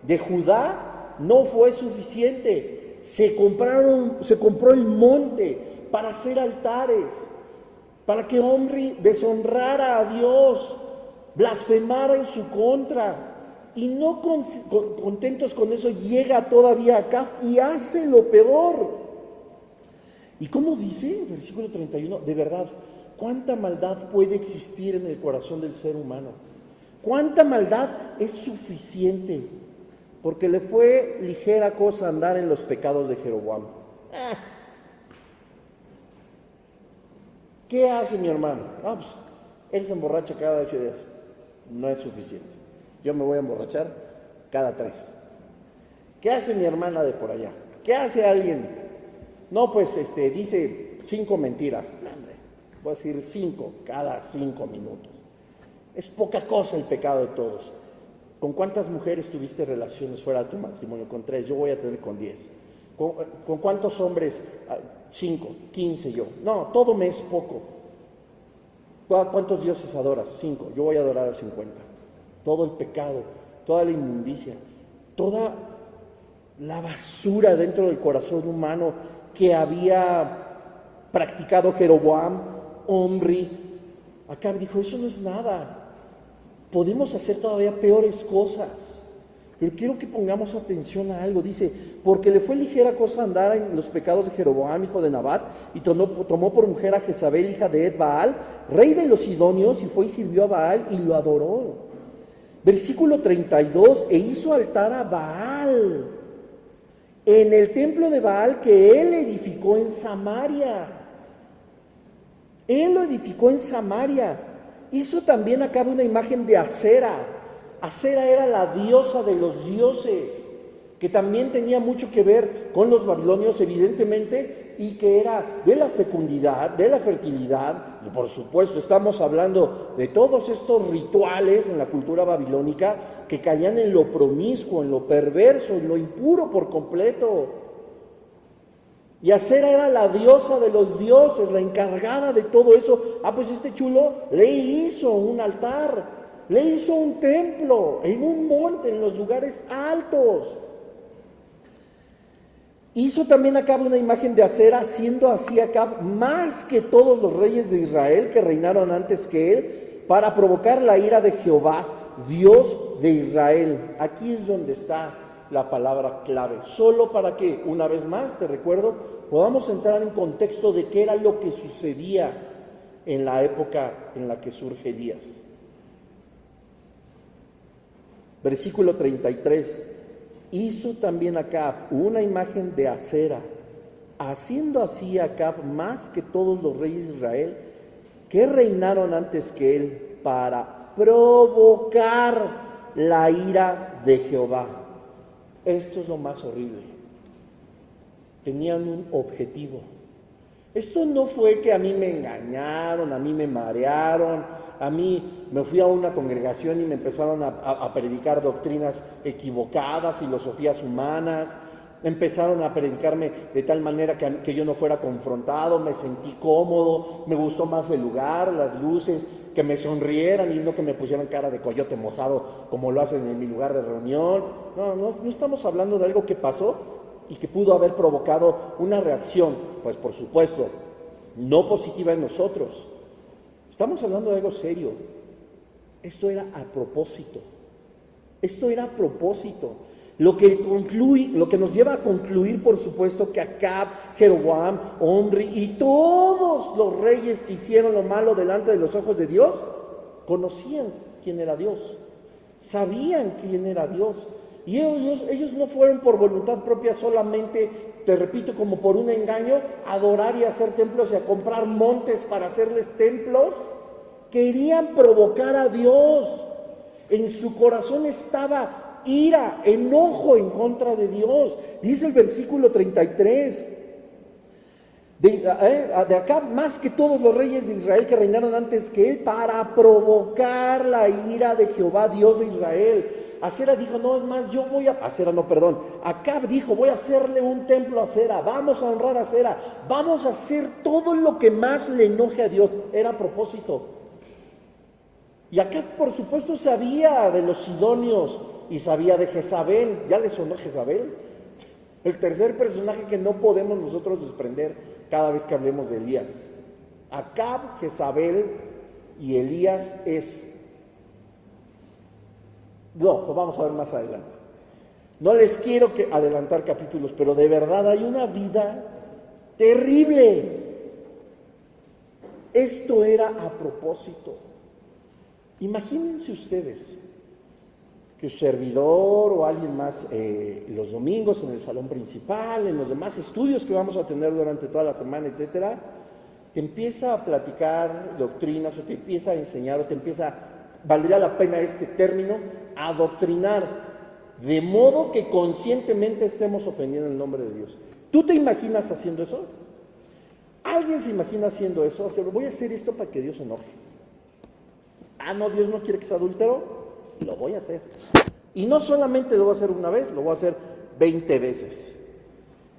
de Judá, no fue suficiente. Se compró el monte para hacer altares, para que Omri deshonrara a Dios, blasfemara en su contra. Y no contentos con eso, llega todavía acá y hace lo peor. ¿Y cómo dice el versículo 31? De verdad, ¿cuánta maldad puede existir en el corazón del ser humano? ¿Cuánta maldad es suficiente? Porque le fue ligera cosa andar en los pecados de Jeroboam. ¿Qué hace mi hermano? Pues, él se emborracha cada 8 días. No es suficiente. Yo me voy a emborrachar cada 3. ¿Qué hace mi hermana de por allá? ¿Qué hace alguien? No, pues dice 5 mentiras. No, hombre, voy a decir 5 cada 5 minutos. Es poca cosa el pecado de todos. ¿Con cuántas mujeres tuviste relaciones fuera de tu matrimonio? Con 3, yo voy a tener con 10. ¿Con cuántos hombres? 5, 15 yo. No, todo me es poco. ¿Cuántos dioses adoras? 5, yo voy a adorar a 50. Todo el pecado, toda la inmundicia, toda la basura dentro del corazón humano que había practicado Jeroboam, Omri. Acab dijo, eso no es nada. Podemos hacer todavía peores cosas. Pero quiero que pongamos atención a algo. Dice, porque le fue ligera cosa andar en los pecados de Jeroboam, hijo de Nabat, y tomó por mujer a Jezabel, hija de Ed-Baal, rey de los Sidonios, y fue y sirvió a Baal y lo adoró. Versículo 32, e hizo altar a Baal en el templo de Baal que él edificó en Samaria. Él lo edificó en Samaria. Hizo también acá una imagen de Acera. Acera era la diosa de los dioses, que también tenía mucho que ver con los babilonios, evidentemente, y que era de la fecundidad, de la fertilidad, y por supuesto estamos hablando de todos estos rituales en la cultura babilónica que caían en lo promiscuo, en lo perverso, en lo impuro por completo. Y Acera era la diosa de los dioses, la encargada de todo eso. Pues este chulo le hizo un altar, le hizo un templo en un monte, en los lugares altos. Hizo también Acab una imagen de Acera, siendo así Acab más que todos los reyes de Israel que reinaron antes que él, para provocar la ira de Jehová, Dios de Israel. Aquí es donde está la palabra clave, solo para que, una vez más, te recuerdo, podamos entrar en contexto de qué era lo que sucedía en la época en la que surge Elías. Versículo 33. Hizo también Acab una imagen de Acera, haciendo así Acab más que todos los reyes de Israel que reinaron antes que él, para provocar la ira de Jehová. Esto es lo más horrible. Tenían un objetivo. Esto no fue que a mí me engañaron, a mí me marearon, a mí me fui a una congregación y me empezaron a predicar doctrinas equivocadas, filosofías humanas, empezaron a predicarme de tal manera que yo no fuera confrontado, me sentí cómodo, me gustó más el lugar, las luces, que me sonrieran y no que me pusieran cara de coyote mojado como lo hacen en mi lugar de reunión. No estamos hablando de algo que pasó y que pudo haber provocado una reacción, pues por supuesto, no positiva en nosotros. Estamos hablando de algo serio. Esto era a propósito. Esto era a propósito. Lo que nos lleva a concluir, por supuesto, que Acab, Jeroboam, Omri y todos los reyes que hicieron lo malo delante de los ojos de Dios, conocían quién era Dios, sabían quién era Dios. Y ellos no fueron por voluntad propia solamente, te repito, como por un engaño, a adorar y a hacer templos y a comprar montes para hacerles templos. Querían provocar a Dios. En su corazón estaba ira, enojo en contra de Dios. Dice el versículo 33, de Acab más que todos los reyes de Israel que reinaron antes que él, para provocar la ira de Jehová, Dios de Israel. Acera dijo, no, es más, Acab dijo, voy a hacerle un templo a Acera, vamos a honrar a Acera, vamos a hacer todo lo que más le enoje a Dios. Era a propósito. Y Acab, por supuesto, sabía de los sidonios y sabía de Jezabel. ¿Ya le sonó Jezabel? El tercer personaje que no podemos nosotros desprender cada vez que hablemos de Elías. Acab, Jezabel y Elías es... No, lo vamos a ver más adelante. No les quiero adelantar capítulos, pero de verdad hay una vida terrible. Esto era a propósito. Imagínense ustedes que su servidor o alguien más los domingos en el salón principal, en los demás estudios que vamos a tener durante toda la semana, etcétera, te empieza a platicar doctrinas o te empieza a enseñar o te empieza, valdría la pena este término, adoctrinar, de modo que conscientemente estemos ofendiendo el nombre de Dios. ¿Tú te imaginas haciendo eso? ¿Alguien se imagina haciendo eso? O sea, voy a hacer esto para que Dios se enoje. Ah, no, Dios no quiere que sea adúltero, lo voy a hacer. Y no solamente lo voy a hacer una vez, lo voy a hacer 20 veces.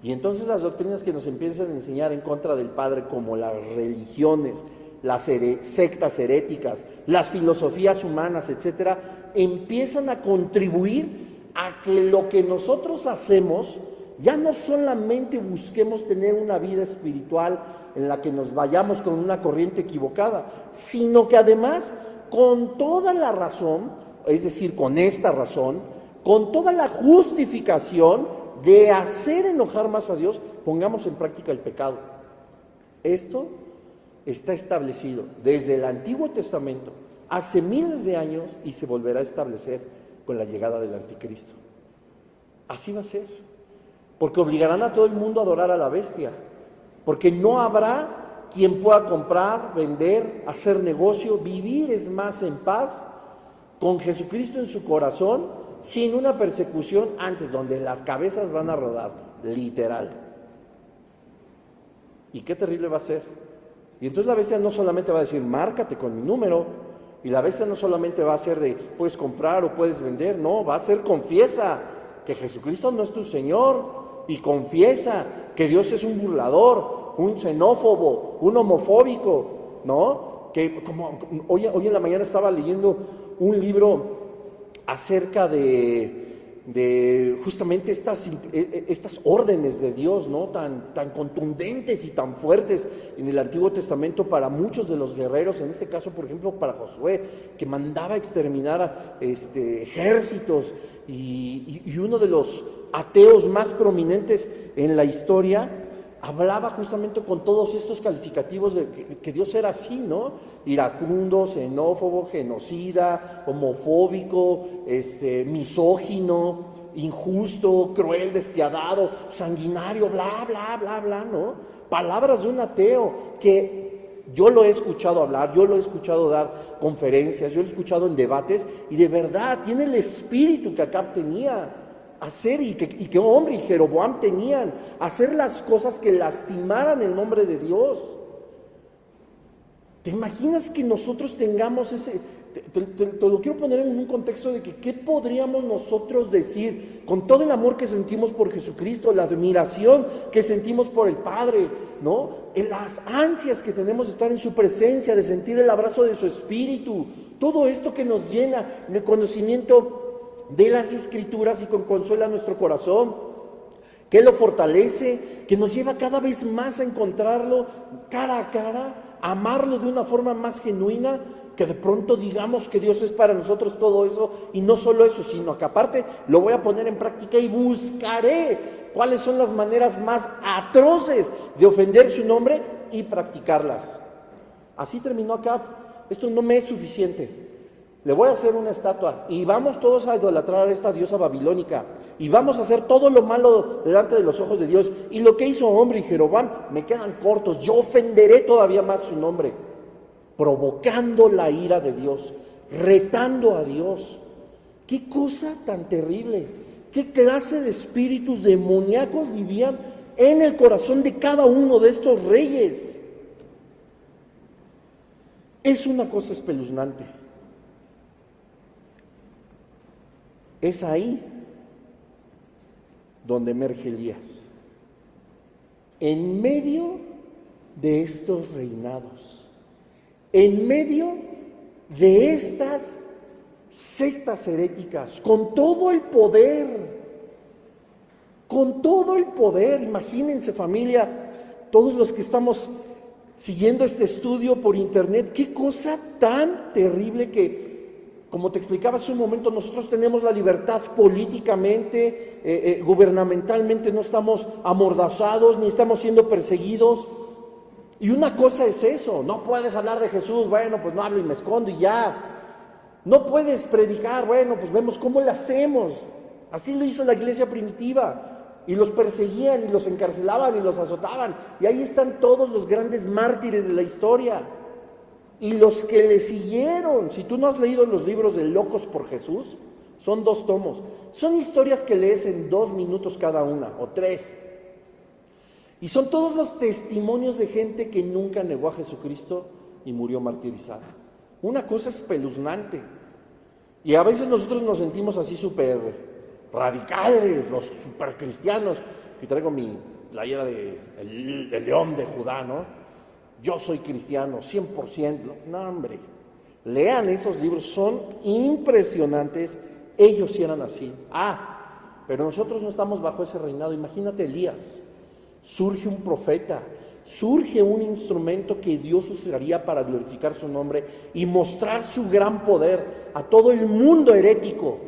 Y entonces las doctrinas que nos empiezan a enseñar en contra del Padre, como las religiones, las sectas heréticas, las filosofías humanas, etcétera, empiezan a contribuir a que lo que nosotros hacemos ya no solamente busquemos tener una vida espiritual en la que nos vayamos con una corriente equivocada, sino que además, con toda la razón, es decir, con esta razón, con toda la justificación de hacer enojar más a Dios, pongamos en práctica el pecado. Esto está establecido desde el Antiguo Testamento, hace miles de años, y se volverá a establecer con la llegada del Anticristo. Así va a ser, porque obligarán a todo el mundo a adorar a la bestia, porque no habrá quien pueda comprar, vender, hacer negocio, vivir es más en paz, con Jesucristo en su corazón, sin una persecución antes, donde las cabezas van a rodar, literal. Y qué terrible va a ser. Y entonces la bestia no solamente va a decir, márcate con mi número, y la bestia no solamente va a ser de, puedes comprar o puedes vender, no, va a ser, confiesa que Jesucristo no es tu Señor, y confiesa que Dios es un burlador, un xenófobo, un homofóbico, ¿no? Que como hoy en la mañana estaba leyendo un libro acerca de justamente estas órdenes de Dios, ¿no? Tan contundentes y tan fuertes en el Antiguo Testamento para muchos de los guerreros, en este caso, por ejemplo, para Josué, que mandaba exterminar ejércitos, y uno de los ateos más prominentes en la historia hablaba justamente con todos estos calificativos de que Dios era así, ¿no? Iracundo, xenófobo, genocida, homofóbico, misógino, injusto, cruel, despiadado, sanguinario, bla, bla, bla, bla, ¿no? Palabras de un ateo que yo lo he escuchado hablar, yo lo he escuchado dar conferencias, yo lo he escuchado en debates, y de verdad tiene el espíritu que Acab tenía. Hacer y que Omri y Jeroboam tenían, hacer las cosas que lastimaran el nombre de Dios. ¿Te imaginas que nosotros tengamos ese? Te lo quiero poner en un contexto de que ¿qué podríamos nosotros decir con todo el amor que sentimos por Jesucristo, la admiración que sentimos por el Padre, ¿no? En las ansias que tenemos de estar en su presencia, de sentir el abrazo de su Espíritu, todo esto que nos llena de conocimiento de las Escrituras y consuela nuestro corazón, que lo fortalece, que nos lleva cada vez más a encontrarlo cara a cara, amarlo de una forma más genuina, que de pronto digamos que Dios es para nosotros todo eso, y no solo eso, sino que aparte lo voy a poner en práctica y buscaré cuáles son las maneras más atroces de ofender su nombre y practicarlas. Así terminó Acab. Esto no me es suficiente. Le voy a hacer una estatua y vamos todos a idolatrar a esta diosa babilónica y vamos a hacer todo lo malo delante de los ojos de Dios. Y lo que hizo Omri y Jeroboam me quedan cortos. Yo ofenderé todavía más su nombre, provocando la ira de Dios, retando a Dios. ¡Qué cosa tan terrible! ¿Qué clase de espíritus demoníacos vivían en el corazón de cada uno de estos reyes? Es una cosa espeluznante. Es ahí donde emerge Elías. En medio de estos reinados, en medio de estas sectas heréticas, con todo el poder, imagínense familia, todos los que estamos siguiendo este estudio por internet, qué cosa tan terrible que, como te explicaba hace un momento, nosotros tenemos la libertad políticamente, gubernamentalmente, no estamos amordazados, ni estamos siendo perseguidos. Y una cosa es eso, no puedes hablar de Jesús, bueno, pues no hablo y me escondo y ya. No puedes predicar, bueno, pues vemos cómo lo hacemos. Así lo hizo la iglesia primitiva. Y los perseguían, y los encarcelaban, y los azotaban. Y ahí están todos los grandes mártires de la historia. Y los que le siguieron. Si tú no has leído los libros de Locos por Jesús, son 2 tomos. Son historias que lees en 2 minutos cada una, o 3. Y son todos los testimonios de gente que nunca negó a Jesucristo y murió martirizada. Una cosa espeluznante. Y a veces nosotros nos sentimos así súper radicales, los súper cristianos. Y traigo mi playera de el león de Judá, ¿no? Yo soy cristiano, 100%. No, hombre. Lean esos libros, son impresionantes. Ellos sí eran así. Pero nosotros no estamos bajo ese reinado. Imagínate Elías. Surge un profeta, surge un instrumento que Dios usaría para glorificar su nombre y mostrar su gran poder a todo el mundo herético.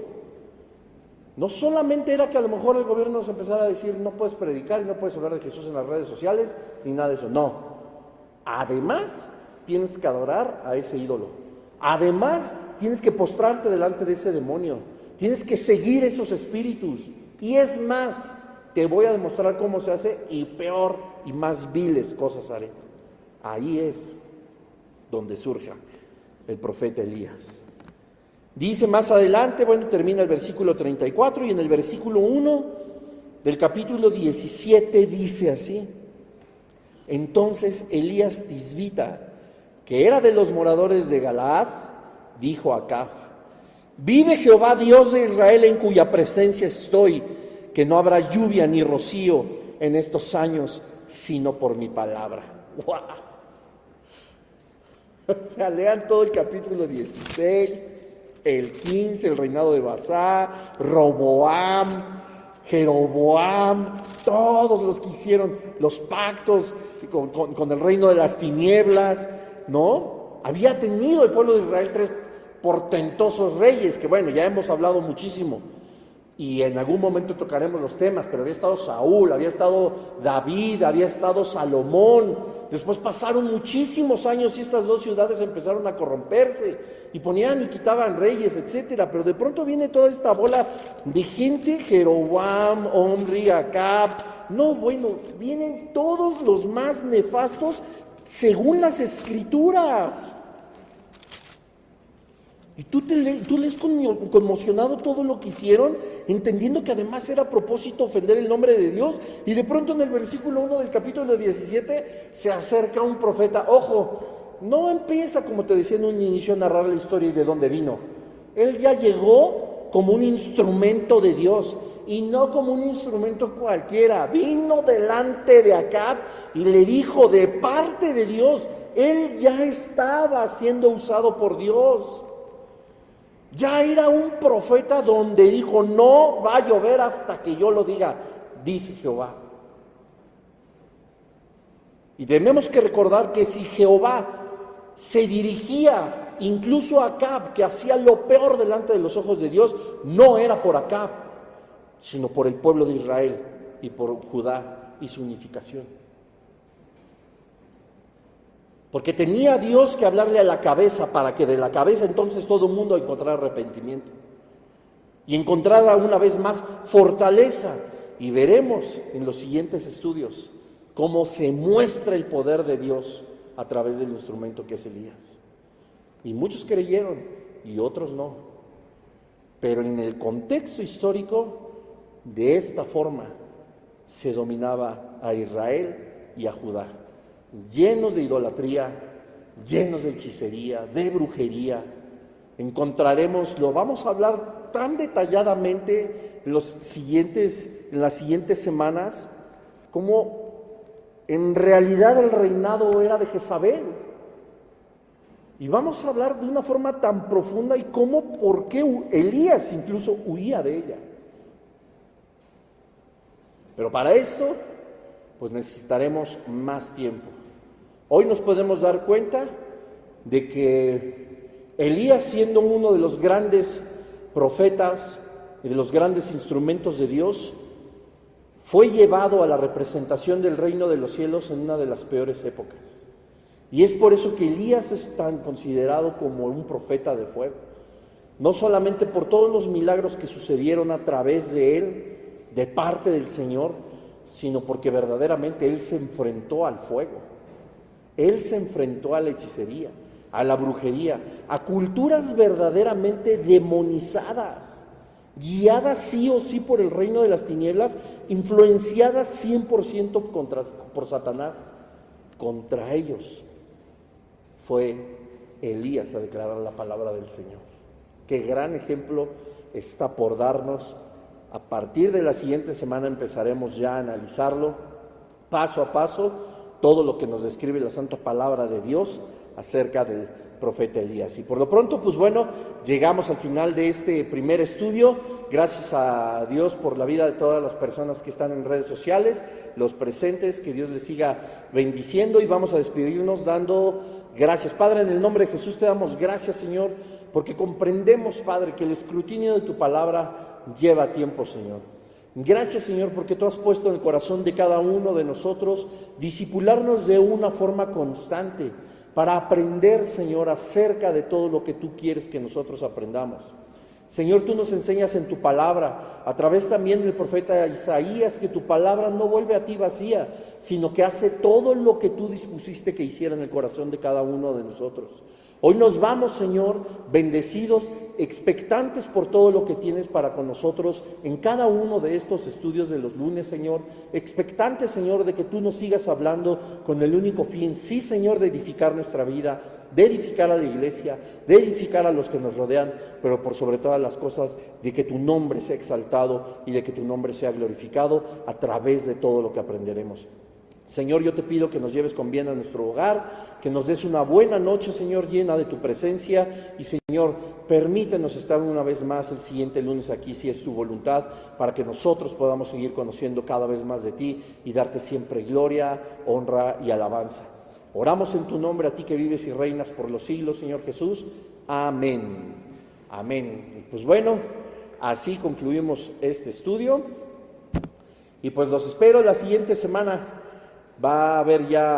No solamente era que a lo mejor el gobierno nos empezara a decir no puedes predicar y no puedes hablar de Jesús en las redes sociales ni nada de eso, no. Además tienes que adorar a ese ídolo, además tienes que postrarte delante de ese demonio, tienes que seguir esos espíritus y es más, te voy a demostrar cómo se hace y peor y más viles cosas haré. Ahí es donde surja el profeta Elías. Dice más adelante, termina el versículo 34 y en el versículo 1 del capítulo 17 dice así: entonces Elías Tisbita, que era de los moradores de Galaad, dijo a Acab: vive Jehová Dios de Israel en cuya presencia estoy, que no habrá lluvia ni rocío en estos años, sino por mi palabra. ¡Wow! O sea, lean todo el capítulo 16, el 15, el reinado de Baasá, Roboam, Jeroboam, todos los que hicieron los pactos con el reino de las tinieblas, ¿no? Había tenido el pueblo de Israel 3 portentosos reyes, que ya hemos hablado muchísimo. Y en algún momento tocaremos los temas, pero había estado Saúl, había estado David, había estado Salomón. Después pasaron muchísimos años y estas 2 ciudades empezaron a corromperse y ponían y quitaban reyes, etcétera. Pero de pronto viene toda esta bola de gente, Jeroboam, Omri, Acab. Vienen todos los más nefastos según las Escrituras. Y tú lees conmocionado todo lo que hicieron, entendiendo que además era a propósito ofender el nombre de Dios. Y de pronto en el versículo 1 del capítulo 17 se acerca un profeta. Ojo, no empieza, como te decía en un inicio, a narrar la historia y de dónde vino. Él ya llegó como un instrumento de Dios y no como un instrumento cualquiera. Vino delante de Acab y le dijo de parte de Dios. Él ya estaba siendo usado por Dios. Ya era un profeta donde dijo: no va a llover hasta que yo lo diga, dice Jehová. Y tenemos que recordar que si Jehová se dirigía incluso a Acab, que hacía lo peor delante de los ojos de Dios, no era por Acab, sino por el pueblo de Israel y por Judá y su unificación. Porque tenía Dios que hablarle a la cabeza para que de la cabeza entonces todo el mundo encontrara arrepentimiento y encontrara una vez más fortaleza. Y veremos en los siguientes estudios cómo se muestra el poder de Dios a través del instrumento que es Elías. Y muchos creyeron y otros no. Pero en el contexto histórico, de esta forma se dominaba a Israel y a Judá, llenos de idolatría, llenos de hechicería, de brujería. Encontraremos, lo vamos a hablar tan detalladamente en las siguientes semanas, como en realidad el reinado era de Jezabel. Y vamos a hablar de una forma tan profunda y por qué Elías incluso huía de ella. Pero para esto, pues necesitaremos más tiempo. Hoy nos podemos dar cuenta de que Elías, siendo uno de los grandes profetas y de los grandes instrumentos de Dios, fue llevado a la representación del reino de los cielos en una de las peores épocas. Y es por eso que Elías es tan considerado como un profeta de fuego. No solamente por todos los milagros que sucedieron a través de él, de parte del Señor, sino porque verdaderamente él se enfrentó al fuego. Él se enfrentó a la hechicería, a la brujería, a culturas verdaderamente demonizadas, guiadas sí o sí por el reino de las tinieblas, influenciadas 100% por Satanás. Contra ellos fue Elías a declarar la palabra del Señor. Qué gran ejemplo está por darnos. A partir de la siguiente semana empezaremos ya a analizarlo paso a paso, todo lo que nos describe la santa palabra de Dios acerca del profeta Elías. Y por lo pronto, pues bueno, llegamos al final de este primer estudio. Gracias a Dios por la vida de todas las personas que están en redes sociales, los presentes, que Dios les siga bendiciendo, y vamos a despedirnos dando gracias. Padre, en el nombre de Jesús te damos gracias, Señor, porque comprendemos, Padre, que el escrutinio de tu palabra lleva tiempo, Señor. Gracias, Señor, porque tú has puesto en el corazón de cada uno de nosotros discipularnos de una forma constante para aprender, Señor, acerca de todo lo que tú quieres que nosotros aprendamos. Señor, tú nos enseñas en tu palabra, a través también del profeta Isaías, que tu palabra no vuelve a ti vacía, sino que hace todo lo que tú dispusiste que hiciera en el corazón de cada uno de nosotros. Hoy nos vamos, Señor, bendecidos, expectantes por todo lo que tienes para con nosotros en cada uno de estos estudios de los lunes, Señor. Expectantes, Señor, de que tú nos sigas hablando con el único fin, sí, Señor, de edificar nuestra vida, de edificar a la iglesia, de edificar a los que nos rodean, pero por sobre todas las cosas, de que tu nombre sea exaltado y de que tu nombre sea glorificado a través de todo lo que aprenderemos. Señor, yo te pido que nos lleves con bien a nuestro hogar, que nos des una buena noche, Señor, llena de tu presencia, y Señor, permítenos estar una vez más el siguiente lunes aquí, si es tu voluntad, para que nosotros podamos seguir conociendo cada vez más de ti y darte siempre gloria, honra y alabanza. Oramos en tu nombre, a ti que vives y reinas por los siglos, Señor Jesús. Amén. Amén. Y pues bueno, así concluimos este estudio, y pues los espero la siguiente semana. Va a haber ya